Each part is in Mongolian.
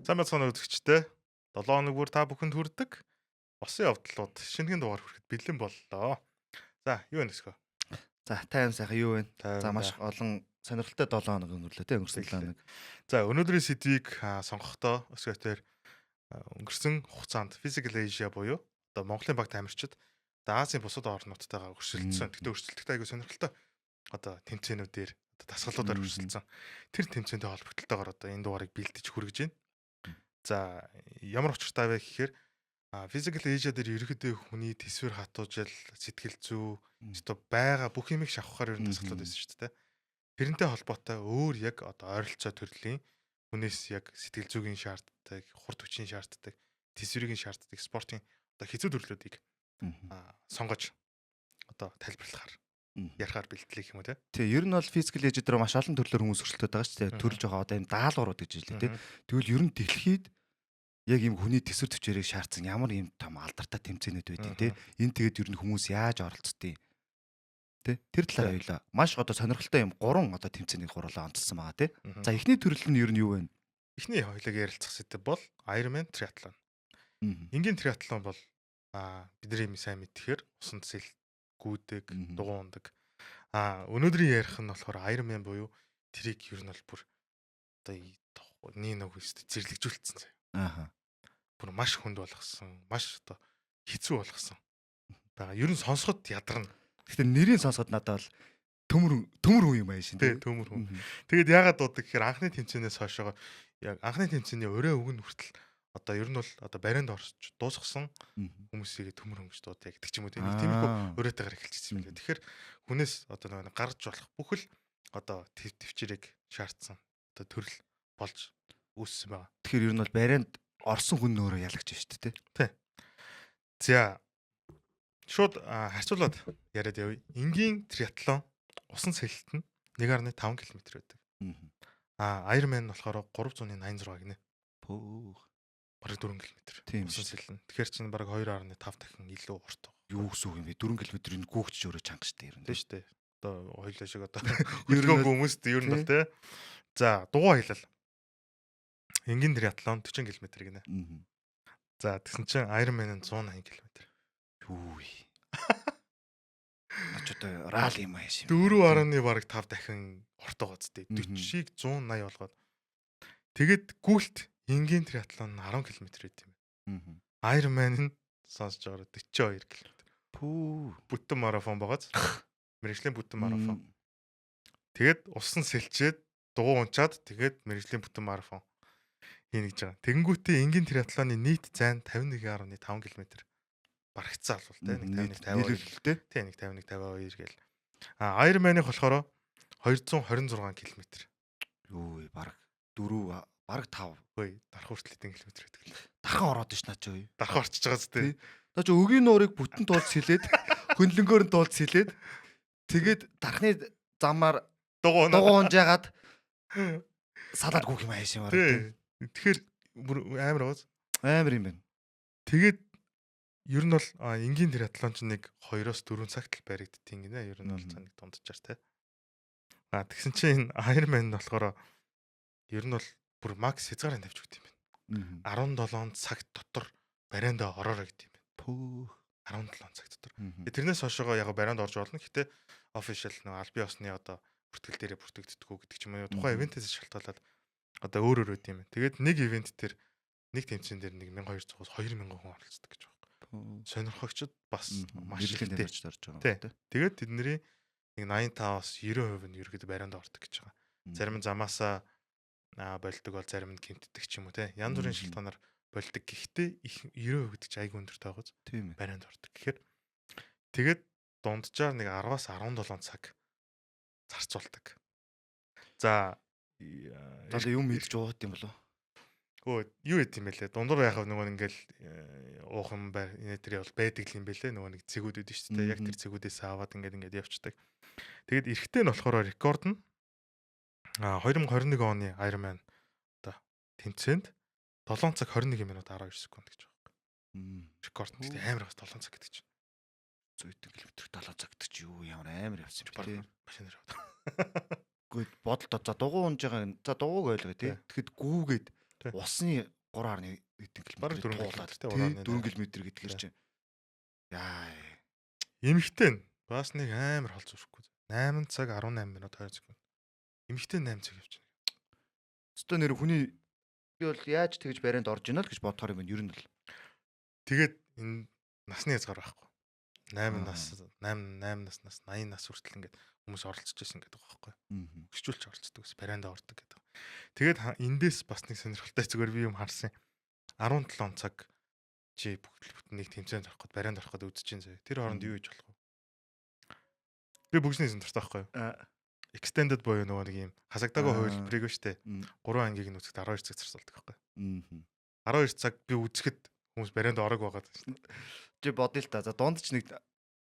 Сайн бацхан үзэгчтэй 7 хоног бүр та бүхэнд хүрдэг босон явдлууд шинэхэн дугаар хүрэхэд бэлэн боллоо. За, юу вэ нөсгөө? За, тайван сайхан юу вэ? За, Тайван маш да. олон сонирхолтой 7 хоног өнгөрлөө те өнгөрсөн 7 хоног. За, өнөөдрийн сэдвийг сонгохдоо өсгөөтөр өнгөрсөн хугацаанд Physical Asia буюу одоо Монголын баг тамирчид одоо Азийн бусад орнуудтайгаа өрсөлдсөн. Тэгтээ өрсөлдөхтэй айгүй сонирхолтой одоо тэмцээнүүдээр одоо дасгалуудаар өрсөлдсөн. Тэр тэмцээнтэй холбогдлолтойгоор одоо энэ дугаарыг бэлдэж хүргэж байна. За, ямар учиртай вэ гэхээр Physical Asia дээр ерөөдөө хүний төсвөр хатуужил, сэтгэл зүй, одоо байгаа бүх юмыг шавхахаар ер нь дасгалууд байсан шүү дээ. Тэрнтэй холбоотой өөр яг одоо ойролцоо төрлийн хүнээс яг сэтгэл зүйн шаарддаг, хурд хүчийн шаарддаг, төсвөрийн шаарддаг спортын одоо хэцүү төрлүүдийг сонгож одоо тайлбарлахаар ярихаар бэлтлээ юм уу те. Тий, ер нь бол физикал эйж дээр маш олон төрлөөр хүмүүс өрсөлдөд байгаа шүү дээ. Төрөл жоо одоо энэ даалгаврууд гэж хэлээ те. Тэгвэл ер нь дэлхийд яг ийм хүний төсвөр төвчээрийг шаардсан ямар ийм том алдартай тэмцээнүүд байдیں۔ Те. Энэ тэгээд ер нь хүмүүс яаж оролцдгийг те. Тэр талаар ойлаа. Маш одоо сонирхолтой юм 3 одоо тэмцээнийг гурлаа онцлсан байгаа те. За, эхний төрөл нь ер нь юу вэ? Эхний хоёлыг ярилцах сэдв бол Ironman триатлон. Энгийн триатлон бол бидний сайн мэдхээр усан цэцэл гүйдэг, дугуундаг. Өнөөдрийн ярих нь болохоор Ironman буюу тэрийг ер нь бол бүр одоо нэг өст зэрлэгжүүлсэн заяа. Бүр маш хүнд болгосон, маш одоо хэцүү болгосон. Бага ер нь сонсоход ядарна. Гэхдээ нэрийг сонсоход надад бол төмөр хүн юм аа шин. Тий, төмөр хүн. Тэгээд яагаад дуудаг гэхээр анхны тэмцээнээс хойшоо яг анхны тэмцээний өрөө өгн хүртэл одоо ер нь бол одоо барианд орж дуусгасан хүмүүсийг төмөр хөнгөж дуудаг гэдэг ч юм уу. Нэг тиймэрхүү өрөөтэйгээр эхэлчихсэн юм лээ. Тэгэхээр хүнээс одоо нэг гарч болох бүхэл одоо төвчрийг шаардсан одоо төрөл болж үүссэн байгаа. Тэгэхээр ер нь бол барианд орсон хүн нөөрэ ялагч шүү дээ. Тий. За шууд харьцуулаад яриад явъя. Энгийн триатлон усан сэлэлт нь 1.5 км байдаг. Ironman болохоор 386 гинэ. Бараг 4 км. Тийм усан сэлэлт. Тэгэхээр чинь бараг 2.5 дахин илүү урт. Юу гэсэн үг юм бэ? 4 км-ийн гүгч өөрөө чанга штэ ер нь. Тийм штэ. Одоо хоёлаа шиг одоо хөлгөөнгөө хүмүүст ер нь бол те. За, дугуй хэлэл. Энгийн триатлон 40 км гинэ. За, тэгсэн чинь Ironman нь 180 км. Юуй. Нач одоо ралли юм ааш юм. 4.5 дахин урт байгаа зү. 40-ийг 180 болгоод. Тэгэд гүйлт энгийн триатлон 10 км байт юм. Ironman нь сонсож байгаа 42 км. Бүтэн марафон байгааз. Мэргэжлийн бүтэн марафон. Тэгэд усан сэлчээд дугуй унчаад тэгэд мэргэжлийн бүтэн марафон хийнэ гэж байгаа. Тэгэнгүүтээ энгийн триатлоны нийт зайн 51.5 км. Барагцсан бол те 151 52 те 151 52 гээл. Ironman-ыг болохоор 226 км. Юу бараг 4 бараг 5 хөөе дарах хүртэл хэдэн километр байдаг л. Дархан ороод ш наа чи юу. Дарах орчиж байгаа зү. Наа чи өгийн нуурыг бүтэн туулж сэлээд хөндлөнгөөр нь туулж сэлээд тэгээд дархны замаар дугуй унжаагаад салаад гүөх юм ааш юм аа. Тэгэхээр бүр амар гоц. Амар юм байна. Тэгээд ер нь бол энгийн триатлонч нэг 2-4 цагт л баригдтiin гинэ. Ер нь бол цааныг дунджаар те. Тэгсэн чинь Ironman нь болохоор ер нь бол бүр макс хязгаарыг тавьж өгд юм байна. 17 цаг дотор барианд ороорой гэдэг юм байна. 17 цаг дотор. Тэрнээс хойшоо яг барианд орж болно. Гэтэ official нэг аль бие усны одоо бүртгэл дээрээ бүртгэгддэггүй гэдэг ч юм уу. Тухайн ивентээс шалтгаалаад одоо өөр өд юм байна. Тэгээд нэг ивент дээр нэг тэмцээн дээр нэг 1200-аас 2000 хүн оролцдог гэж байна. Сонирхогчд бас маш их дэмжиж орж байгаа. Тэгээд тэдний нэг 85-аас 90% нь ерөөдөө барианд ордог гэж байгаа. Зарим нь замаасаа болдог бол зарим нь гэмтдэг ч юм уу те. Янз бүрийн шалтгаанаар болдог. Гэхдээ их 90% гэдэг чинь айгүй өндөртэй байгаа зү. Тийм ээ. Барианд ордог. Тэгэхээр тэгээд дунджаар нэг 10-аас 17 цаг зарцуулдаг. За юм идж уух юм болов. Юу гэдэм бэ лээ. Дундуур яхав нөгөө ингээл уухан тэр бол байдаг юм бэлээ. Нөгөө нэг цэгүүд үүдэн шүү дээ. Яг тэр цэгүүдээс аваад ингээд явцдаг. Тэгээд эрэхтэй нь болохоор рекорд нь 2021 оны Ironman одоо тэмцээнд 7 цаг 21 минут 12 секунд гэж байгаа. Рекорд нь амар бас 7 цаг гэдэг чинь. 100 км 7 цаг гэдэг чи юу ямар амар явсан юм бэ? Машинаар яваад. Гэхдээ бодолтой за дугуй унж байгаа. За дугуйг ойлгоо тий. Тэгэхэд гүүгээд Тий. Усны 3.1 Бараг км 4 туулаад км-тэй, 4 3.8. км гэдгээр чинь яа Эмхтэн бас нэг амар хол зүрхгүй. 8 цаг 18 минут 20 секунд. Эмхтэн 8 цаг явж байна. өстө нэр хүний би бол яаж тэгж барианд орж ийна л гэж бодохоор юм ер нь бол. Тэгээд энэ насны хязгаар байхгүй. 8 Аа. нас 8 наснаас 80 нас хүртэл ингээд хүмүүс оролцож байсан гэдэг байгаа байхгүй. Өсчүүлж оролцдог ус барианда ордог гэдэг. Тэгээд эндээс бас нэг сонирхолтой зүгээр би юм харсан. 17 цаг чи бүтнийг тэмцээнд ороход барианд ороход үзэж чинь зөө. Тэр хооронд юу хийж болох вэ? Би бүгсний сонирхолтой байхгүй юу? Extended буюу нөгөө нэг юм хасагдаагүй хувилбарыг ба штэ. 3 ангийг нь үзэхэд 12 цаг зарцуулдаг байхгүй. 12 цаг би үзэхэд хүмүүс барианд орог байгаа шүү дээ. Чи бодъё л та. За дунд ч нэг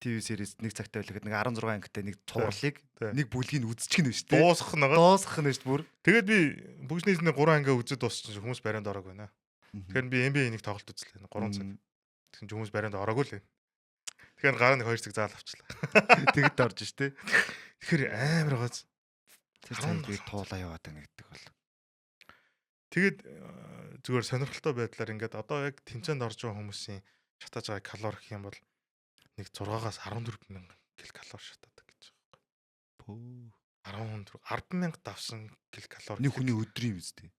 ТV series нэг цагтаа байлгаад нэг 16 ангитай нэг цувралыг нэг бүлгийг үзчих нь шүү дээ. Дуусгах нь Дуусгах нь шүү дээ бүр. Тэгээд би бүгснээс нэг 3 ангаа үзэж дуусчихсан хүмүүс барианд орог байна. Тэгэхээр би NBA нэг тоглолт үзлээ 3 цаг. Тэгсэн хүмүүс барианд ороогүй л байна. Тэгэхээр гараа нэг 2 цаг заал авчлаа. Тэгэд орж штэ. Тэгэхээр амар гац. Тэр цагийг туулаа яваад байна гэдэг бол. Тэгээд зүгээр сонирхолтой байдлаар ингээд одоо яг тэмцээнд орж байгаа хүмүүсийн шатааж байгаа калори гэх юм бол нэг 6-аас 14 мянган ккал шатаадаг гэж байгаа юм. 10,000 давсан ккал. Нэг хүний өдрийн үстэй.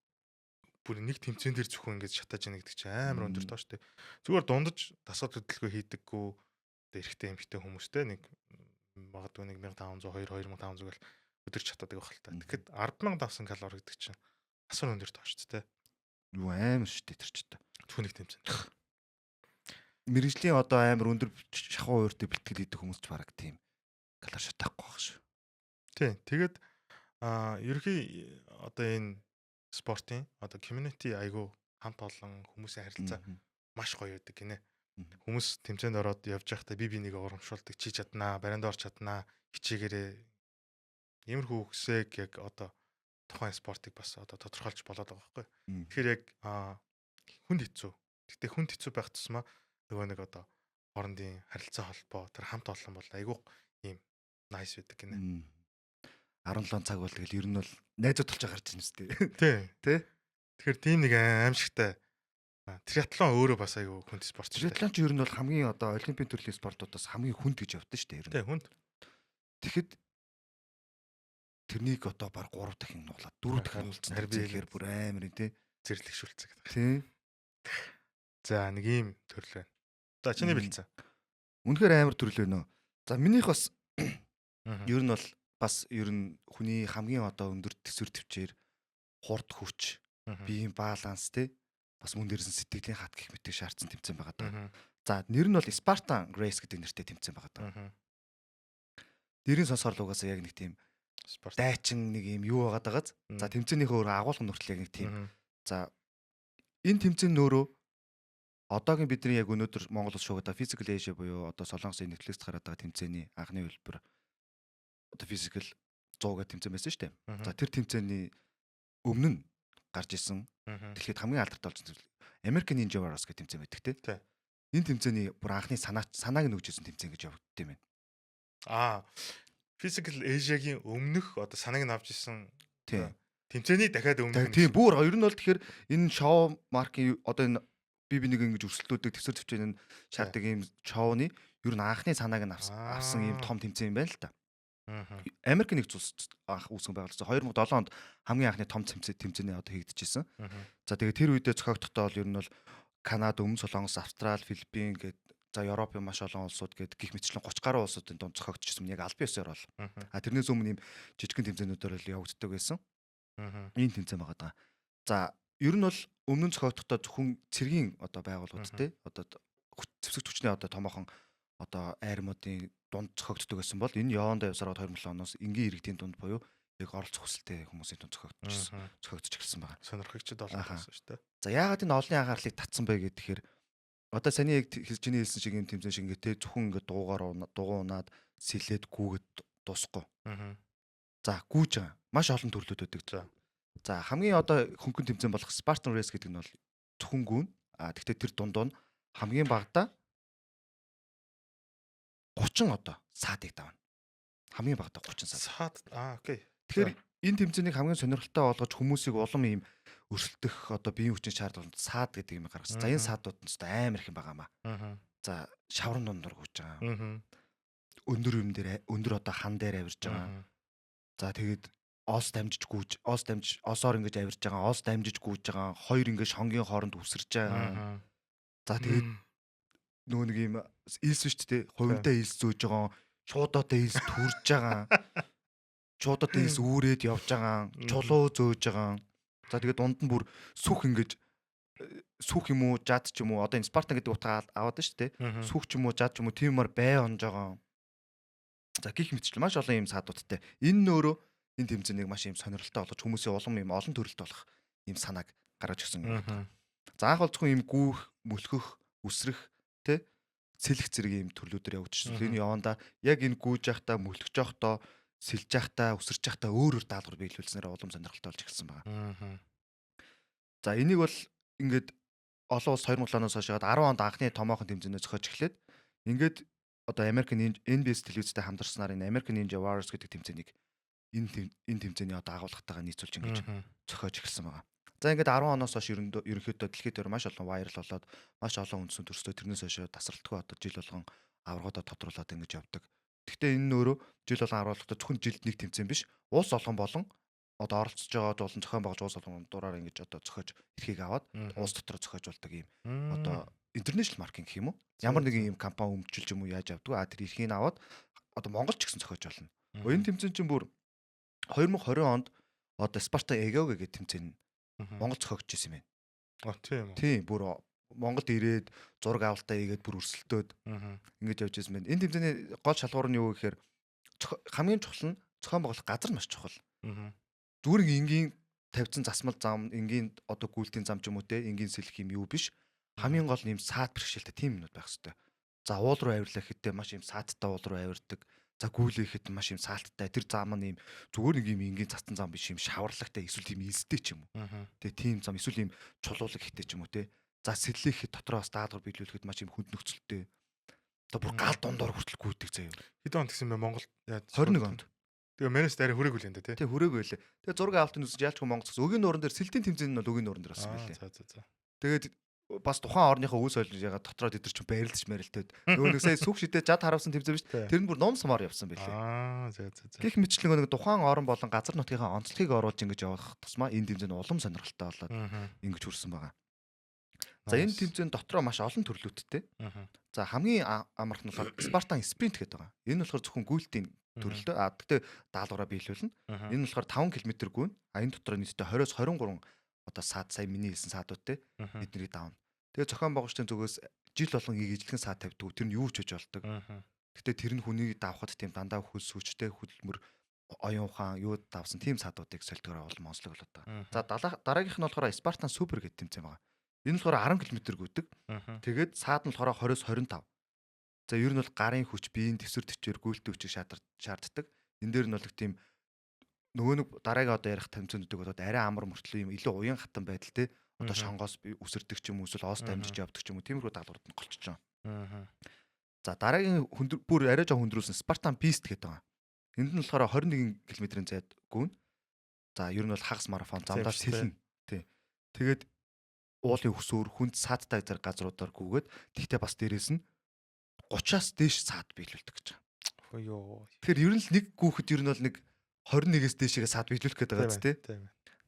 Бүр нэг тэмцээн дээр зөвхөн ингэж шатааж яах гэдэг чинь амар өндөр тоо штэ. Зүгээр дундаж дасгал хөдөлгөөн хийдэггүй эрэгтэй эмэгтэй хүмүүстэй нэг магадгүй 1500 2500 гэл өдөрч шатаадаг байх л та. Тэгэхэд 10,000 давсан калори гэдэг чинь асар өндөр тоо штэ. Юу амар штэ тэр ч та. Зөвхөн нэг тэмцээн. Мэргэжлийн одоо амар өндөр шахуу ууртай бэлтгэл хийдэг хүмүүс ч бараг тийм калори шатаахгүй байх шүү. Тий. Тэгээд ерөнхий одоо энэ спортын одоо community айгу хамт олон хүмүүсийн харилцаа маш гоё байдаг гинэ. Хүмүүс тэмцээнд ороод явж байхдаа би бинийг урамшуулдаг, чи чаднаа, барианд орч чаднаа, хичээгээрээ. Иймэрхүү үгсэг яг одоо тухайн спортыг бас одоо тодорхойлж болоод байгаа байхгүй. Тэгэхээр яг хүнд хэцүү. Гэтэ хүнд хэцүү байх тусмаа нөгөө нэг одоо хоорондын харилцаа холбоо тэр хамт олон бол айгу ийм nice байдаг гинэ. 17 цаг бол тэгэл ер нь бол найзууд толж гарч ирнэ үстэй. Тий. Тэгэхээр тийм нэг аимшигтай триатлон өөрөө бас айгүй хүнд спорт шүү дээ. Триатлон ч ер нь бол хамгийн одоо олимпийн төрлийн спортуудаас хамгийн хүнд гэж явдсан шүү дээ ер нь. Тий, хүнд. Тэгэхэд тэрнийг одоо баг 3 дахин нуулаад 4 дахин уулцсан. Тэгэхээр бүр амар тий. Зэрлэгшүүлцэг. Тий. За нэг ийм төрөл байна. За чиний бэлдсэн. Үнэхээр амар төрөл байна уу? За минийх бас ер нь бол бас ер нь хүний хамгийн одоо өндөр төсвөр төвчээр хурд хүч, биеийн баланс тий бас мөн дээрсэн сэтгэлийн хат гэх мэтийг шаардсан тэмцээн байгаа даа. За нэр нь бол Spartan Race гэдэг нэртэй тэмцээн байгаа даа. Нэрийн сонсоор л угаасаа яг нэг тийм дайчин нэг юм юу байгаа дагааз. За тэмцээнийхөө өөр агуулгын нүртэл яг нэг тийм. За энэ тэмцээн нөөрөө одоогийн бидний яг өнөөдөр Монгол улс шуугата Physical Asia буюу одоо Солонгосын Netflix гараад байгаа тэмцээний анхны хэлбэр одоо Physical 100 гэх тэмцээн байсан шүү дээ. За тэр тэмцээний өмнө нь гарч исэн дэлхийд хамгийн алдартай болсон American Ninja Warriors гэх тэмцээн байдаг те. Энэ тэмцээний бүр анхны санааг нөгжсэн тэмцээн гэж явагддаг юм байна. Physical Asia-гийн өмнөх одоо санааг нь авч исэн тэмцээний дахиад өмнөх. Тийм бүр ер нь бол тэгэхээр энэ шоу маркийн одоо энэ би нэг ингэж өрсөлдөөдөг төсөр төвчэн шаарддаг ийм шоуны ер нь анхны санааг нь авсан ийм том тэмцээн юм байна л та. Америкийн нэг улс анх үүсгэн байгуулсан 2007 онд хамгийн анхны том тэмцээний одоо хийгдчихсэн. За тэгээ тэр үедээ зохиогдохдоо бол ер нь бол Канада, Өмнө Солонгос, Австрали, Филиппин гээд за Европын маш олон улсууд гээд гих мэтчлэн 30 гаруй улсуудын донд зохиогдчихсан яг албан ёсоор бол. Тэрнээс өмнө ийм жижигхэн тэмцээнүүдээр л явагддаг байсан. Ийм тэмцээн байгаа даа. За ер нь бол өмнө нь зохиогдохдоо зөвхөн цэргийн одоо байгууллагууд те одоо зэвсэг түвшний одоо томоохон одоо айрмуудын дунд зохиогддог байсан бол энэ явандаа явсараад 2007 оноос энгийн иргэдийн дунд буюу яг оролцох хүсэлтэй хүмүүсийн дунд зохиогдож эхэлсэн байна. Сонирхогчд олон байсан шүү дээ. За яагаад энэ олонний анхаарлыг татсан бэ гэхээр одоо саний яг чиний хэлсэн шиг юм тэмцээн шиг ингээд зөвхөн ингээд дугуунаад сэлээд гүүгээд дуусахгүй. За гүүж байгаа. Маш олон төрлүүд байдаг. За хамгийн одоо хөнгөн тэмцээн болох Spartan Race гэдэг нь бол зөвхөн гүүн. Гэхдээ тэр дундуу нь хамгийн багадаа 30 одоо саадыг давна. Хамгийн багадаа 30 саад. Окей. Тэгэхээр энэ тэмцээнийг хамгийн сонирхолтой болгож хүмүүсийг улам ийм өрсөлдөх одоо биеийн хүчин шаардлаганд саад гэдэг юм гаргасан. За энэ саадууд нь өстой амар их юм байгаамаа. За шаврын дундуур гүйж байгаа. Өндөр юм дээр өндөр одоо хан дээр авирж байгаа. За тэгээд ос дамжиж гүйж, осоор ингэж авирж байгаа, ос дамжиж гүйж байгаа, хоёр ингэж шонгийн хооронд үсэрж байгаа. За тэгээд нөгөө нэг юм илс шүү дээ. Хувинтай илс зөөж байгаа, шуудаатай илс төрж байгаа. Шуудаатай илс үүрээд явж байгаа, чулуу зөөж байгаа. За тэгээд дунд нь бүр сүх ингэж сүх юм уу, жад ч юм уу, одоо энэ Спартан гэдэг утгаа аваад шүү дээ. Сүх ч юм уу, жад ч юм уу, тиймэр бай онж байгаа. За гих мэтчил маш олон юм саадуудтай. Энэ нөөрөө энэ тэмцээнийг маш юм сонирхолтой болгож хүмүүсийн улам юм олон төрөлт болох юм санааг гаргаж өгсөн юм байна. За анх бол зөвхөн юм гүүх, мөлхөх, үсрэх, тэ сэлэх зэрэг юм төрлүүдээр явагдчихсан. Энэ явандаа яг энэ гүүж явахдаа, мөлхөж явахдаа, сэлж явахдаа, үсэрч явахдаа өөр даалгавар биелүүлснээр улам сонирхолтой болж эхэлсэн байна. За энийг бол ингээд олон улс 2007 оноос хойш 10 онд анхны томоохон тэмцээнээ зохиож эхлээд ингээд одоо American NBC телевизтэй хамтарснаар энэ American Ninja Warriors гэдэг тэмцээнийг энэ тэмцээний одоо агуулгатайгаа нийцүүлж ингэж зохиож эхэлсэн байна. За ингээд 10 оноос хойш ерөнхийдөө дэлхийд дээр маш олон вайрал болоод маш олон үндсэн төрстэй тэрнээс хойш тасралтгүй одоо жил болгон аврагуудаа тодруулаад ингэж явдаг. Гэхдээ энэ нөөрөө жил болгон аврагуудаа зөвхөн жилд нэг тэмцээн биш, улс олон болон одоо оролцож байгаа болон зохион байгуулж улс олон дураар ингэж одоо зохиож эрхийг аваад улс дотор зохиож болдог юм. Одоо international marketing гэх юм уу? Ямар нэгэн юм компани өмчлж юм уу яаж авдаг? Тэр эрхийг аваад одоо Монголч гэсэн зохиож болно. Энэ тэмцээн чинь бүр 2020 онд одоо Sparta Ego гэдэг тэмцээн Монгол зохиогч ирсэн юм байна. Тийм үү. Тийм бүр Монголд ирээд зураг авалтаа хийгээд бүр өрсөлдөөд ингэж явж ирсэн байна. Энэ тэмцээний гол шалгуур нь юу гэхээр хамгийн чухал нь зохион байгуулах газар маш чухал. Зүгээр энгийн тавьсан засмал зам, энгийн одоо гүйлтийн зам ч юм уу те, энгийн сэлэх юм юу биш. Хамгийн гол нь юм саад бэрхшээлтэй тийм юмнууд байх хэрэгтэй. За уул руу авирлаа гэхдээ маш юм саадтай уул руу авирдаг. За гүйлэхэд маш юм саалттай. Тэр зам нь юм зүгээр нэг юм энгийн цацсан зам биш, юм шаварлагтай, эсвэл тийм илстэй ч юм уу. Тэгээ тийм зам, эсвэл юм чулуулаг ихтэй ч юм уу те. За сэлэхэд дотроос даалгавар биелүүлэхэд маш юм хүнд нөхцөлтэй. Одоо бүр гал дундуур хүртэл гүйдэг заяа. Хэд онд гэсэн бэ Монголд? 21 онд. Тэгээ Менес дээр хүрээгүй л энэ тий. Тий хүрээгүй байлээ. Тэгээ зураг авалтын үсэж яалчгүй Монгол гэсэн. Өгийн нууран дээр сэлтийн тэмцээн нь бол өгийн нууран дээр болсон байлээ. За. Тэгээд бас тухайн орныхоо үс ойлж ягаад дотроо тэд нар ч байрлаж мэрэлтээд нөгөө нэг сая сүх шидэ жад харавсан тэмцээн биш. Тэр нь бүр ном сумаар явсан байлээ. За. Гэх мэтчлэн нэг тухайн орон болон газар нутгийн онцлогийг оруулж ингэж явах тусмаа энэ тэмцээн улам сонирхолтой болоод ингэж хүрсэн байгаа. За энэ тэмцээн дотроо маш олон төрлүүдтэй. За хамгийн амарх нь болохоор Spartan Sprint гэдэг байгаа. Энэ болохоор зөвхөн гүйлтийн төрөлтэй. Гэхдээ даалгавраа биелүүлнэ. Энэ нь болохоор 5 км гүйн. Энэ дотор нийтдээ 20-с 23 одоо саад сая миний хэлсэн саадууд те эднийг давна. Тэгээ зохион байгуулалтын зүгээс жил болгон ижлэгэн саад тавьдаг. Тэр нь юу ч хийж болдог. Гэхдээ тэр нь хүнийг давхад тийм дандаа хөл сүчтэй хөдөлмөр оюун ухаан юу давсан тийм саадуудыг солилдгоор олон онцлог болоод байгаа. За дараагийнх нь болохоор Spartan Super гэдэг тэмцээн байгаа. Энэ болохоор 10 км гүйдэг. Тэгээд саад нь болохоор 20-с 25. За ер нь бол гарын хүч, биеийн төсвөр төчээр гүйлтийн хүчийг шаарддаг. Энэ дээр нь бол тийм нөгөө нэг дараагийн одоо ярих тэмцээнүүдийг болоод арай амар мөртлөө юм илүү уян хатан байдал те одоо шонгоос үсэрдэг ч юм уу эсвэл оос дамжиж явдаг ч юм уу тиймэрхүү даалгаврууд нь голчж байгаа. За дараагийн бүр арай жоо хөндрүүлсэн Spartan Beast гэдэг байгаа. Энд нь болохоор 21 км-ийн зайд гүн. За ер нь бол хагас марафон замдаа сэлнэ. Тий. Тэгээд уулын хөсөөр хүнд саадтай зэрэг газруудаар гүгээд тэгтээ бас дээрээс нь 30-аас дээш саад биелүүлдэг гэж байгаа. Тэгэхээр ер нь л нэг гүөхөд ер нь бол нэг 21-ээс дээшгээ саад биелүүлэх гэдэг байгаа зү тий.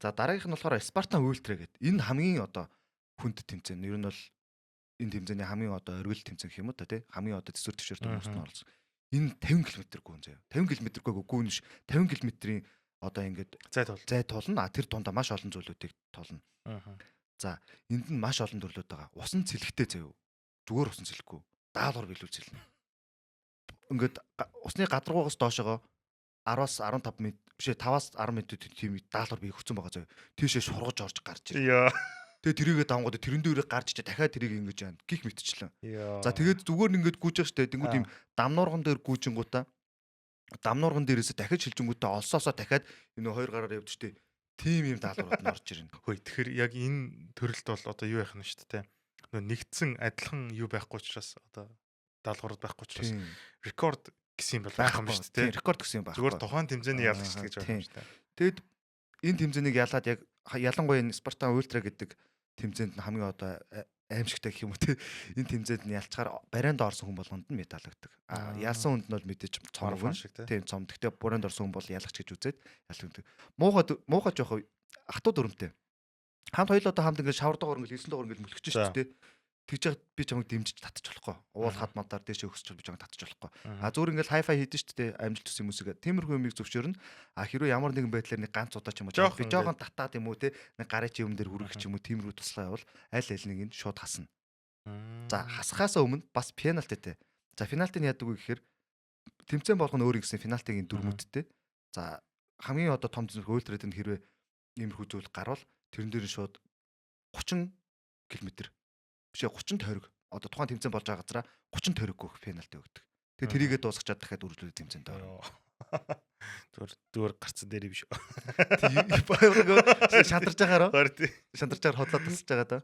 За дараагийнх нь болохоор Spartan Ultra гэдэг. Энэ хамгийн одоо хүнд тэмцээн. Ер нь бол энэ тэмцээний хамгийн одоо оргил тэмцээн гэх юм уу та тий. Хамгийн одоо төсвөр төвшөртэй хүмүүст нь оролцсон. Энэ 50 км гүн заяа. 50 км гүн биш 50 км-ийн одоо ингээд зай тулна. Тэр дундаа маш олон зүйлүүдийг тулна. За энд нь маш олон төрлүүд байгаа. Усан цэлхтэй заяа. Зүгээр усан цэлэхгүй. Даалгавар биелүүл цэлнэ. Ингээд усны гадаргуугаас доошогоо 10-аас 15 м биш 5-аас 10 м тийм даалгавар бий өгсөн байгаа заяа. Тийшээ шургаж орж гарч ирээ. Тэгээ тэрийгээ давангууд тэрэн дээрээ гарч ичээ дахиад тэрийг ингэж яана. Гих мэтчлэн. За тэгээд зүгээр ингээд гүйж явах штэ. Тэнгүүд юм дамнуурган дээр гүйжингуудаа дамнуурган дээрээс дахиад шилжингуудаа олсоосоо дахиад энэ хоёр гараар явд штэ. Тим юм даалгаврууд нь орж ирнэ. Хөөе тэгэхээр яг энэ төрөлд бол одоо юу яах нь шүү дээ. Нөгөө нэгдсэн адилхан юу байхгүй учраас одоо даалгаврууд байхгүй учраас рекорд гэсэн юм бол байх юм шүү дээ. Рекорд гэсэн юм байх. Зүгээр тухайн тэмцээний ялагч гэж байна шүү дээ. Тэгэд энэ тэмцээнийг ялаад яг ялангуяа энэ Спартан Ультра гэдэг тэмцээнд нь хамгийн одоо аимшигтай гэх юм уу те энэ тэмцээнд нь ялцгаар барайнд орсон хүн болгонд нь медаль өгдөг. Ялсан хүнд нь бол мэдээж цомог шиг те. тийм цом. Гэхдээ барайнд орсон хүн бол ялгач гэж үзээд ялдаг. Муухай жоох хатуу дүрмтэй. Хамт хоёул одоо хамт ингээд шавар доогоор ингээд 9 доогоор ингээд мөлгөж шүү дээ. Тэгж яхад би чамайг дэмжиж татчих болохгүй. Уул хад мадаар дэшээ өгсөж би чамайг татчих болохгүй. Зүгээр ингээд хай-фай хийдэж шүү дээ. Амжилт төс хүмүүсийг. Тиймэрхүү юмыг зөвшөөрнө. Хэрвээ ямар нэгэн байдлаар нэг ганц удаа ч юм уу би жоохон татаад юм уу те нэг гарын чи юм дээр хүргэх ч юм уу тиймэрхүү туслаа явал аль нэг нь шууд хасна. За хасахаас өмнө бас пенальтитэй. За пенальтиг яадаг вэ гэхээр тэмцээн болгоно өөр гэсэн пенальтигийн дүрмүүдтэй. За хамгийн одоо том зүрх ультрад нь хэрвээ иймэрхүү зүйл гарвал тэрэн дээр шууд 30 км бишээ 30 тойрог одоо тухайн тэмцээн болж байгаа газараа 30 тойрог гөх пенальти өгдөг. Тэгээ тэрийгээ дуусгачаад дахиад үргэлжлүүлээ тэмцээнд орно. Зүгээр гарцсан дээр биш. Шантарч байгаараа. Шантарч байгаа хотлоо тасч байгаа даа.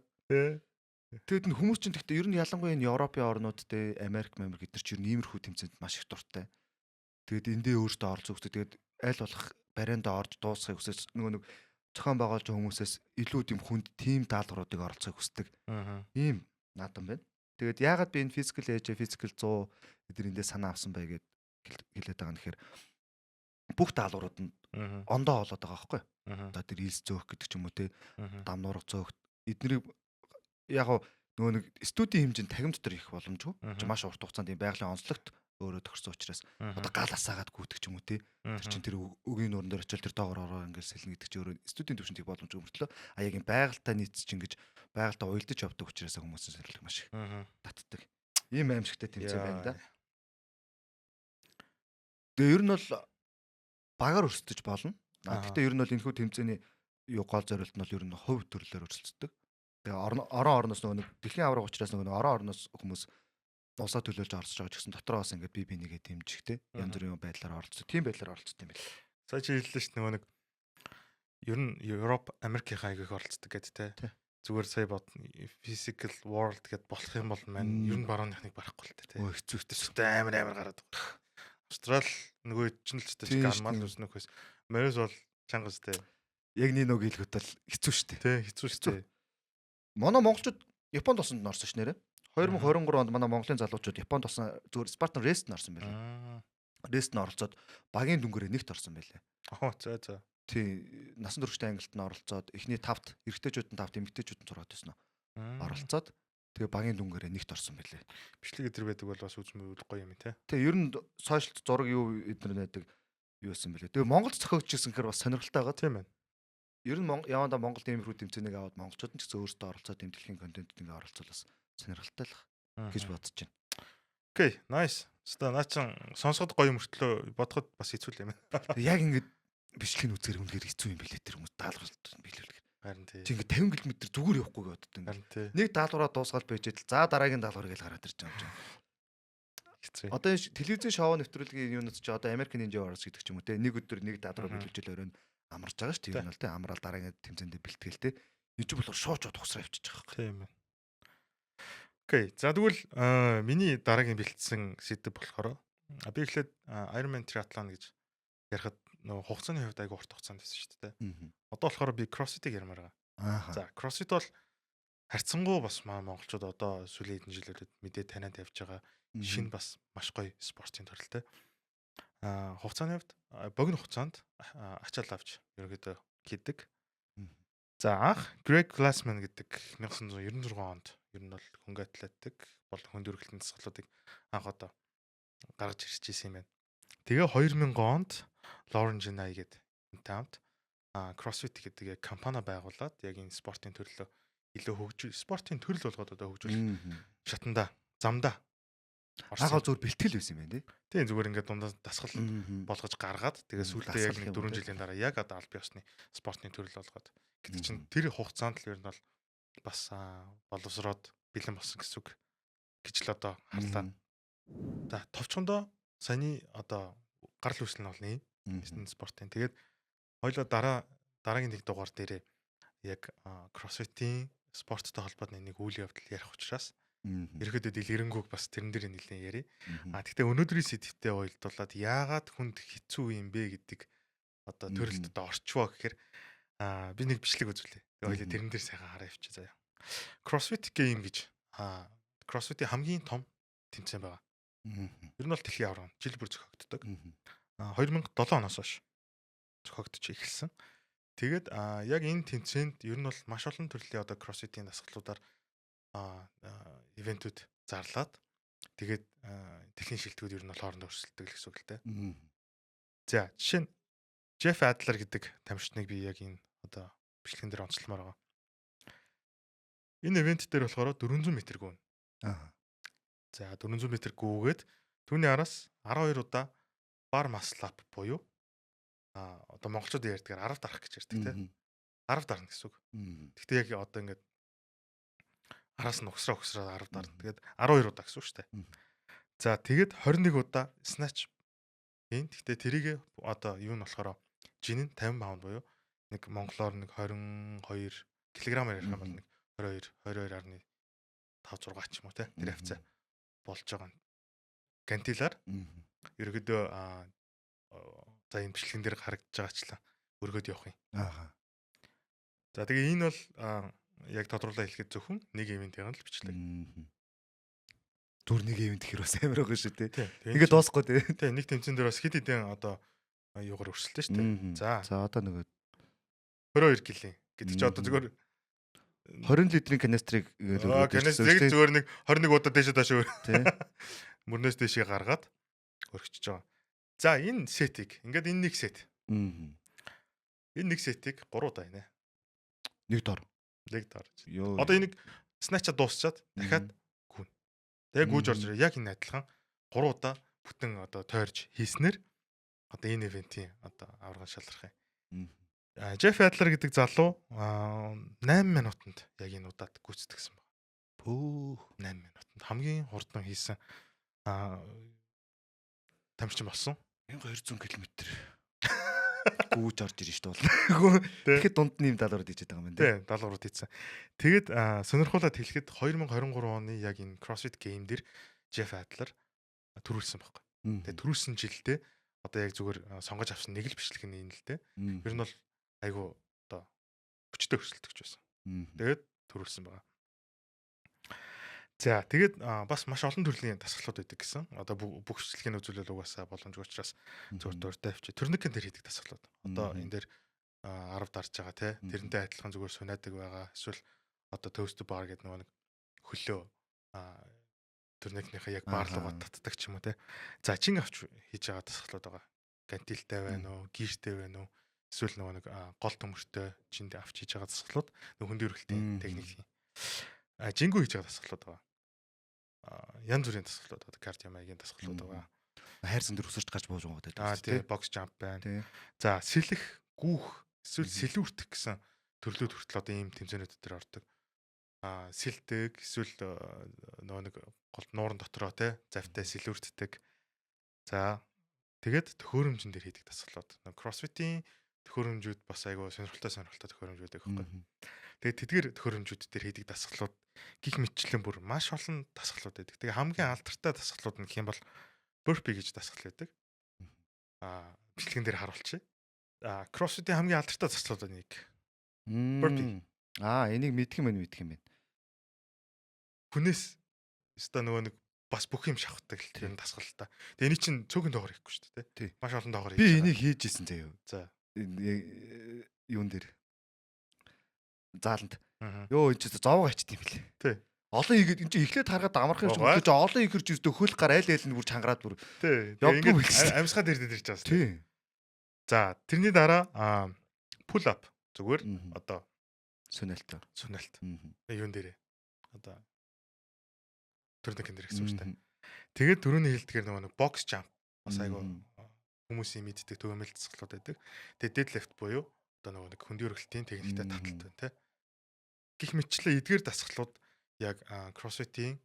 Тэгэд нь хүмүүс чинь гэхдээ ер нь ялангуяа энэ Европын орнууд те Америк эдгээр чинь иймэрхүү тэмцээнд маш их дуртай. Тэгэд эндээ өөртөө оролцох хүсдэг. Тэгэд аль болох барайнд орж дуусгахыг хүсэж нөгөө нэг зохион байгуулж байгаа хүмүүсээс илүү тийм хүнд тим даалгавруудыг оролцохыг хүсдэг. Ийм наадам байна. Тэгээд яагаад би энэ physical age, physical 100 эдгээр эндээ санаа авсан бай гэд хэлээд байгаа нэхэр бүх даалгаврууд нь ондоо болоод байгаа байхгүй. Одоо тэр илс зөөх гэдэг ч юм уу те дам нуурга зөөх эднийг яг нөгөө нэг студийн хэмжээнд тагим дотор их боломжгүй. Маш урт хугацаанд ийм байгалийн онцлогт өөрөө тохирсон учраас одоо гал асаагаад гүйдэг ч юм уу те тэр чин тэр өгийн нуурын дээр очил тэр доогоор ороо ингээд сэлнэ гэдэг чи өөрөө студийн төвшөнд их боломжгүй мөртлөө яг ийм байгальтай нийцж ингэж байгальтай уялдаж явдаг учраас хүмүүсийн сорилт маш их татдаг. Ийм аимшигтай тэмцээн байна да. Тэгээ ер нь бол багаар өрсөлдөж болно. Гэхдээ ер нь бол энэхүү тэмцээний гол зорилт нь бол ер нь хувь төрлөөр өрсөлддөг. Тэгээ орон орноос нөгөө дэлхийн авраг учраас нөгөө орон орноос хүмүүс улсаа төлөөлж оролцож байгаа ч гэсэн дотроо бас ингээд бие бинийгээ дэмжих те янз бүрийн байдлаар оролцдог. Тийм байдлаар оролцдог юм байна. Сая чи хэллээ ш нөгөө нэг ер нь Европ, Америкийн хайгыг оролцдог гэдэг те. Зүгээр сая бод physical world гэд болох юм бол маань ер нь барууныхныг барахгүй л те. Хэцүүтэй амар гараад байгаа. Австрал нөгөө чинь л ч гармал үснөхөөс Марис бол чангас те. Яг нэг хэлэхэд л хэцүү штэ. Тэ хэцүү штэ. Манай монголчууд Японд осонд орсон ш нэрэ. 2023 онд манай Монголын залуучууд Японд осон зүгээр Spartan Race-д орсон байлээ. Race-д оролцоод багийн дүнгээрээ нэгт орсон байлээ. За. Тий, насан туршид ангилалд нь оролцоод эхний 5-т, эрэгтэйчүүд нь 5-т, эмэгтэйчүүд нь 6-т байсан нь. Оролцоод тэгээ багийн дүнгээрээ нэгт орсон байлээ. Бичлэг өдр байдаг бол бас үзмэл гоё юм те. Тий, ер нь сошиалт зураг юу эднэр найдаг юу байсан бэлээ. Тэгээ Монголд зохиогдчихсэн гэхээр бас сонирхолтой байгаа. Тийм байна. Ер нь явандаа Монголд иймэрхүү тэмцээнийг аваад монголчууд нь ч гэсэн өөрсдөө оролцоод тэмдэглэхийн контентэд ингээ оролцуулаас сонирхолтой л гэж бодож байна. Окей, nice. Наа чин сонсоход гоё мөртлөө бодоход бас хэцүү л юм. Яг ингээд бичлэгийн үзээр үнэхээр хэцүү юм билээ тэр хүмүүс даалгавар биелүүлэх. Харин тий. Чи ингээ 50 км зүгээр явахгүй бодод юм. Харин тий. Нэг даалгавраа дуусгаад байж идэл за дараагийн даалгавар гэж гараад ирж байгаа юм чинь. Хэцүү. Одоо телевизэн шоу нэвтрүүлгийн юунаас чи одоо American Ninja Wars гэдэг ч юм уу те нэг өдөр нэг даалгавар биелүүлж л өрөөнд амарч байгаа шүү дээ. Энэ бол те амраал дараагийн тэмцээндээ бэлтгэл те. Энд чинь болохоор шууд ухсраа явчихж байгаа. Тийм байна. Окей. За тэгвэл миний дараагийн бэлтсэн сэдв болохоор би эхлээд Ironman Triathlon гэж ярихад нөгөө хугацааны хувьд айгүй урт хугацаанд байсан шүү дээ. Одоо болохоор би CrossFit-ийг ярмаар байгаа. За CrossFit бол харьцангуй бас монголчууд одоо сүүлийн хэдэн жилүүдэд мэдээ таниад явж байгаа шинэ бас маш гоё спортын төрөлтэй. Хугацааны хувьд богино хугацаанд ачаал авч ерөнхийдөө хийдэг. За анх Greg Glassman гэдэг 1996 онд ер нь бол хөнгө атлетик болон хүнд өргөлтийн дасгалуудыг анх одоо гаргаж ирж ирсэн юм байна. Тэгээ 2000 онд Lauren Genai гэдэг хамт CrossFit гэдэг компани байгуулад яг энэ спортын төрлөө илүү хөгжүүл спортын төрөл болгоод одоо хөгжүүлэх шатанда замдаа агаа зөв бэлтгэл байсан юм байна тий. Тийм зүгээр ингээд дундаа дасгал болгож гаргаад тэгээ сүүлдээ яг 4 жилийн дараа яг одоо аль биесны спортын төрөл болгоод гэдэг чинь тэр хугацаанд л ер нь бол бас боловсроод бэлэн болсон гэсэн үг гэж л одоо харлаа. За товчхондоо саяны одоо гарал үүсэл нь бол энэ спортын. Тэгээд хоёлоо дараагийн нэг дугаар дээрээ яг CrossFit-ийн спорттой холбоотой нэг үйл явдал ярих учраас ерөөдөө дэлгэрэнгүй бас тэрэн дээр нэлээд ярив. Гэхдээ өнөөдрийн сэдвтэ уялдуулаад яагаад хүнд хэцүү юм бэ гэдэг одоо төрөлд одоо орчвоо гэхээр би нэг бичлэг үзүүлээ. Тэгээ хоёлаа тэрэн дээр сайхан хараа явчих заяа. CrossFit Game гэж CrossFit-ийн хамгийн том тэмцээн байгаа. Ер нь бол дэлхийн аврал жил бүр зохиогддог. 2007 оноос хойш зохиогдож эхэлсэн. Тэгээд яг энэ тэмцээнд ер нь бол маш олон төрлийн одоо CrossFit-ийн дасгалуудаар ивентүүд зарлаад тэгээд техникийн шилдэгүүд ер нь бол хоорондоо өрсөлддөг гэсэн үг л дээ. За жишээ нь Jeff Adler гэдэг тамирчныг би яг энэ одоо бичлэгэн дээр онцломоор байгаа. Энэ ивент дээр болохоор 400 м гүн. За 400 м гүгээд түүний араас 12 удаа бар маслап буюу одоо монголчууд ярьдгаар 10 дарах гэж ярьдаг тийм 10 дарна гэсэн үг. Гэхдээ яг одоо ингээд араас нь угсраа 10 дарна. Тэгээд 12 удаа гэсэн үг шүү дээ. За тэгээд 21 удаа snatch ийн. Гэхдээ тэрийг одоо юу нь болохоор жин нь 50 паунд буюу нэг монголоор нэг 22 кг-аар ярих юм бол нэг 22.5 6 ч юм уу те тэр хавцаа болж байгаа нь гантилаар ерөөдөө за энэ бичлэгэн дээр харагдаж байгаачлаа өргөд явах юм. За тэгээ энэ бол яг тодруулаад хэлэхэд зөвхөн нэг ивентийн л бичлэг. Зүр нэг ивент гэхэр бас амар байгаа шүү дээ. Ингээд дуусахгүй тий. Нэг тэмцээн дээр бас хэд хэдэн одоо юугаар өрсөлдөө шүү дээ. За одоо нөгөө 22 кг гэдэг чи одоо зүгээр 20 литрийн канистрыг канистрыг зүгээр нэг 21 удаа дээшээ таашаа тий. Мөрнөөс дээшээ гаргаад өргөчж байгаа. За энэ сетийг ингээд энэ нэг сет. Энэ нэг сетийг 3 удааийнэ. Нэг дор. Одоо энийг снатча дуусчаад дахиад гүн. Тэгээ гүйж орж ирээ. Яг энэ адилхан 3 удаа бүтэн одоо тойрж хийснээр одоо энэ ивентийн одоо аврагын шалрах юм. Jeff Adler гэдэг залуу 8 минутанд яг энэ удаад гүйцэтгсэн байна. Пөө 8 минутанд хамгийн хурдан хийсэн тамирчин болсон. 1200 км гүйж орж ирж шүү дээ. Тэгэхэд дунд нь юм даалгаврууд хийжээд байгаа юм байна. Тий, даалгаврууд хийсэн. Тэгээд сонирхуулаад хэлэхэд 2023 оны яг энэ CrossFit Game дээр Jeff Adler төрүүлсэн байхгүй. Тэгээд төрүүлсэн жилдээ одоо яг зүгээр сонгож авсан нэг л бичлэг нь энэ л дээ. Ер нь бол айгу одоо хүчтэй өрсөлдөгч байсан. Тэгээд төрүүлсэн байгаа. За тэгээд бас маш олон төрлийн дасгалууд байдаг гэсэн. Одоо бүх бичлэгийн үзүүлэл угаасаа боломжгүй учраас зөвхөн дуртай авчи. Төрнөкөн дээр хийдэг дасгалууд. Одоо энэ дээр 10 дарж байгаа те. Тэрнтэй адилхан зүгээр сунаадаг байгаа. Эсвэл одоо toast bar гэдэг нэг хөлөө төрнөкнийхээ яг баарлуугаа татдаг ч юм уу те. За чин авч хийж байгаа дасгалууд байгаа. Гантилтай байна уу, гişтэй байна уу? Эсвэл нэг гол төмөртэй чинд авч хийж байгаа дасгалууд хөндөө өргөлтийн техник. Жингүү хийж байгаа дасгалууд байгаа. Янз бүрийн дасгалууд байгаа. Кардио маягийн дасгалууд байгаа. Хайрсан дээр өсөрч гарч бууж байгаа гэдэг. Тийм, бокс жамп байна. За, сэлэх, гүүх, эсвэл сэлүүртэх гэсэн төрлүүд хүртэл одоо ийм тэмцээнүүд дээр ордог. Сэлдэг, эсвэл нэг гол нуурын дотроо те завтай сэлүүртдэг. За, тэгээд төхөөрөмжн дээр хийдэг дасгалууд. CrossFit-ийн төхөөрөмжүүд бас айгүй сонирхолтой төхөөрөмжүүд байгаа байхгүй. Тэгээд тэдгээр төхөөрөмжүүд дээр хийдэг дасгалууд гих мэтчлэн бүр маш олон дасгалууд байдаг. Тэгээ хамгийн алдартай дасгалууд нь гэх юм бол burpee гэж дасгал байдаг. Бичлэгэн дээр харуулчих. CrossFit-ийн хамгийн алдартай дасгалууд нэг burpee. Энийг мэдх юм байна. Хүнээс өста нөгөө нэг бас бүх юм шавхдаг л тийм дасгал та. Тэгээ эний чинь цөөхөн доогоор хийхгүй шүү дээ, тий. Маш олон доогоор хийж. Би энийг хийж исэн заяа. За. Юун дээр зааланд. Йоо энэ ч зовоог ачт юм билээ. Тий. Олон игээд энэ чинь эхлээд харгаад амарх юм шиг болчих. Олон ихэрч өстө хөл гар айл нь бүр чангараад бүр. Тий. Ингээд амьсгаа дээр ирж байгаа. Тий. За, тэрний дараа pull up зүгээр одоо сүнэлт. Юун дээрээ. Одоо төрнөкөн дээр гэсэн үг шүү дээ. Тэгээд түрүүний хэлдгээр нэг box jump бас айгу хүмүүсийн мэддэг төгөөмөл дасгалууд байдаг. Тэгээд deadlift буюу одоо нэг хөндөө өргөлтийн техниктэй таталт байна, тий. Гэх мэтчлээ эдгээр дасгалууд яг CrossFit-ийн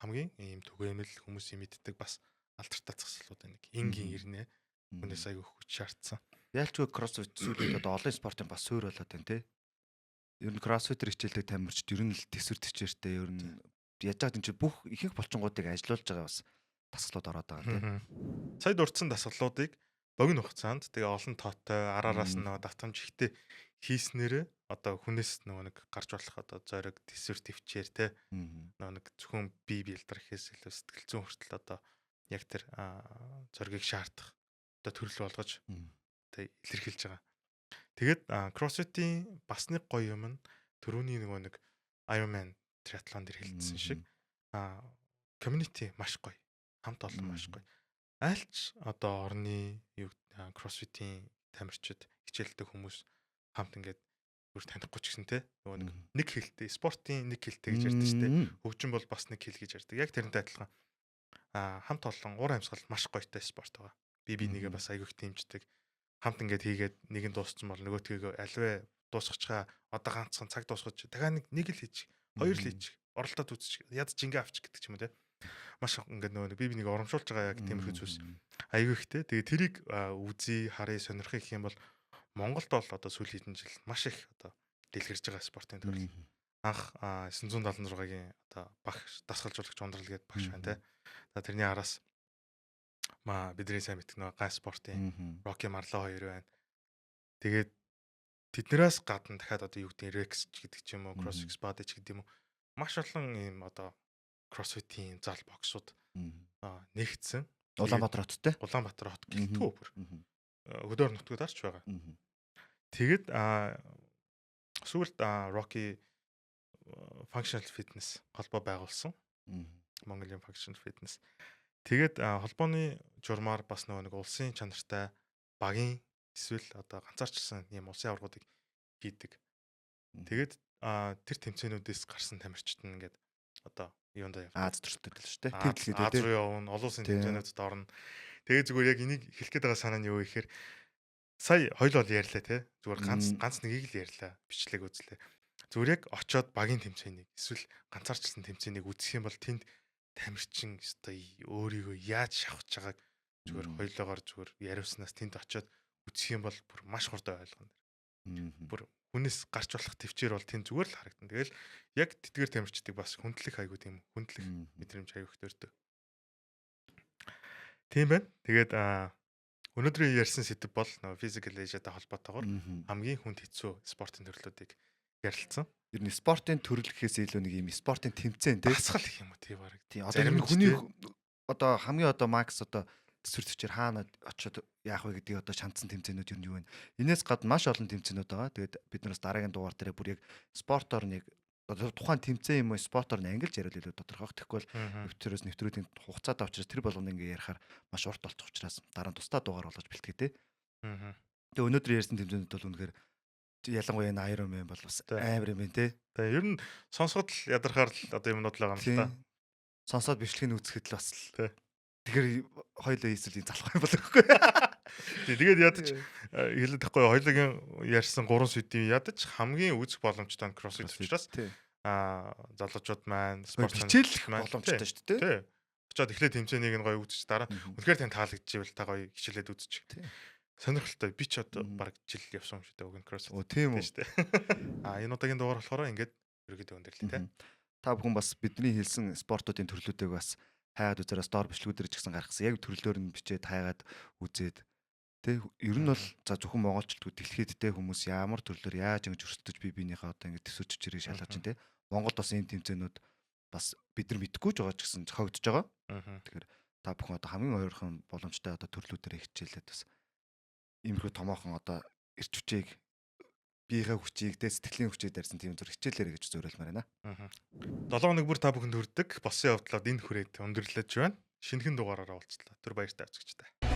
хамгийн ийм төгөөмөл хүмүүсийн мэддэг бас алдартай дасгалууд байна. Энгийн ирнэ. Хүнээс айгу хүч шаардсан. Ялчгүй CrossFit зүйлүүд одоо олон спортын бас суурь болоод байна, тий. Ер нь CrossFit-ээр хичээлдэг тамирчид ер нь л төсвөр төчээртэй ер нь яаж байгаа чинь бүх ихэнх булчингуудыг ажилуулж байгаа бас дасгалууд ороод байгаа, тий. Сая дурдсан дасгалуудыг богино хугацаанд тэгээ олон тоотой араараас нь нөгөө давтамж ихтэй хийснээрээ одоо хүнээс нөгөө нэг гарч болох одоо зориг төсвөр төвчээр те нөгөө нэг зөвхөн бие биелдэрэхээс илүү сэтгэл зүйн хүртэл одоо яг тэр зоригийг шаардах одоо төрөл болгож тэ илэрхийлж байгаа. Тэгээд CrossFit-ийн бас нэг гоё юм нь түрүүний нөгөө нэг Ironman триатлон дээр хэлсэн шиг community маш гоё. Хамт олон маш гоё. Альч одоо орны юу CrossFit-ийн тамирчид хичээлдэг хүмүүс хамт ингээд бүр танихгүй ч гэсэн те нөгөө нэг хэлтэй спортын нэг хэлтэй гэж ярьдаг шүү дээ. Хөгжим бол бас нэг хэл гэж ярьдаг. Яг тэрнтэй адилхан хамт олон ур амьсгал маш гоётой спорт байгаа. Би нэгээ бас айгүйх дэмждэг. Хамт ингээд хийгээд нэг нь дууссан бол нөгөөтгийгөө альвэ дуусгачгаа одоо ганцхан цаг дуусгаж дахиад нэг л хийчих, хоёр л хийчих, оролдоод үзчих, яд жингээ авчих гэдэг ч юм уу те. Маш ингээд нөгөө би нэг урамшуулж байгаа яг тиймэрхүү зүйлс айгүйхтэй. Тэгээ тэрийг үзий, харъя, сонирхыг гэх юм бол Монголд бол одоо сүүлийн хэдэн жил маш их одоо дэлгэрж байгаа спортын төрөл. Анх 976-гийн одоо багш дасгалжуулагч ундрал гэдэг багш байна те. За тэрний араас бидний сайн мэддэг нөгөө гай спортын Rocky Marlow 2 байна. Тэгээд тэднээс гадна дахиад одоо юу гэдэг Rex гэдэг ч юм уу, CrossFit Body ч гэдэг юм уу. Маш олон ийм одоо CrossFit-ийн зал боксууд нэгдсэн. Улаанбаатар хоттой. Улаанбаатар хот гэлтгүү бүр. Хөдөр нутгууд арч байгаа. Тэгээд сүүлд Rocky Functional Fitness холбоо байгуулсан. Mongolia Functional Fitness. Тэгээд холбооны журмаар бас нэг улсын чанартай багийн эсвэл одоо ганцаарчсан ийм улсын аваргуудыг хийдэг. Тэгээд тэр тэмцээнүүдээс гарсан тамирчид нь ингээд одоо юундаа явдаг. Аз төрөлтэй л шүү дээ. Тэвлэгээд Аз руу явна, олон улсын тэмцээнүүдэд орно. Тэгээд зүгээр яг энийг хэлэх гээд байгаа санаа нь юу гэхээр сая хоёул бол ярьлаа те. Зүгээр ганц нэгийг л ярьлаа. Бичлэг үзлээ. Зүгээр яг очоод багийн тэмцээнийг эсвэл ганцаарчлсан тэмцээнийг үзэх юм бол тэнд тамирчин өстой өөрийгөө яаж шавхаж байгааг зүгээр хоёулаагаар зүгээр яриуснаас тэнд очоод үзэх юм бол бүр маш хурдан ойлгоно. Бүр хүнээс гарч болох төвчээр бол тэнд зүгээр л харагдана. Тэгэл яг тэтгэр тамирчдыг бас хүндлэх айгуу тийм хүндлэх мэдрэмж айгуух төрдөг. Тийм байна. Тэгээд өнөөдрийн ярьсан сэдэв бол нөгөө physical age-тай холбоотойгоор хамгийн хүнд хэцүү спортын төрлүүдийг ярилцсан. Ер нь спортын төрөл гэхээс илүү нэг юм спортын тэмцээн тий. Дасгал гэх юм уу тий бараг. Тий одоо энэ хүний одоо хамгийн одоо макс одоо төсвөр төвчээр хаана очиод яах вэ гэдгийг одоо шандсан тэмцээнүүд ер нь юу вэ? Энээс гадна маш олон тэмцээнүүд байгаа. Тэгээд бид нараас дараагийн дугаар дээр бүр яг спортоор нэг тухайн тэмцээн юм уу спортоор нь ангилж яриад илүү тодорхойлох. Тэгэхгүй бол нэвтрээс нэвтрүүдийн хугацаатай учраас тэр болгоно ингээ ярихаар маш урт болчих учраас дараа нь тусдаа дугаар болгож бэлтгээ тий. Тэгээ өнөөдөр ярьсан тэмцээнүүд бол үнэхээр ялангуяа энэ Ironman бол бас амар юм байна тий. Тэгээ ер нь сонсоход л ядархаар л одоо юмнууд л байгаа юм л та. Сонсоод бичлэгийг үзэхэд л бас л тэгэхээр хоёулаа хийсэл залах юм болов уу? Тэгээд ядаж хэлээд тахгүй хоёулагийн ярьсан 3 сэдвийн ядаж хамгийн үзэх боломжтой CrossFit учраас залуучууд маань спорт хичээлэх боломжтой шүү дээ тий. Очоод эхлээд тэмцээнийг нь гоё үзчих дараа үнэхээр тань таалагдчихвэл та гоё хичээлээд үзчих. Сонирхолтой би ч одоо баг жил явсан юм шүү дээ өгн CrossFit. Тийм үү шүү дээ. Энэ удаагийн дугаар болохоор ингээд ерөөдөө өндөрлөө тий. Та бүхэн бас бидний хэлсэн спортуудын төрлүүдийг бас хайгаад үзээрээс доор бичлэгүүдээр ч гэсэн гаргасан. Яг төрлөөр нь бичээд хайгаад үзээд тий. Ер нь бол за зөвхөн монголчууд дэлхийд тий хүмүүс ямар төрлөөр яаж ингэж өрсөлдөж бие биенийхээ одоо ингэ төсөөж чирээ шалгаж чинь тий. Монголд бас энэ тэмцээнүүд бас бид нар мэдгүй ч байгаа ч гэсэн зохиогдож байгаа. Тэгэхээр та бүхэн одоо хамгийн ойрхон боломжтой одоо төрлүүдээр хичээлээд бас иймэрхүү томоохон одоо эрч хүчийг биеийнхээ хүчийг тэ сэтгэлийн хүчийг дарсан тийм зүр хичээлээрэй гэж зөвлөмөр байна. 7 хоног бүр та бүхэнд хүрдэг. Босын явдлаад энэ хүрээд өндөрлөж байна. Шинэхэн дугаараараа уулзлаа. Түр баяртай авчигчтай.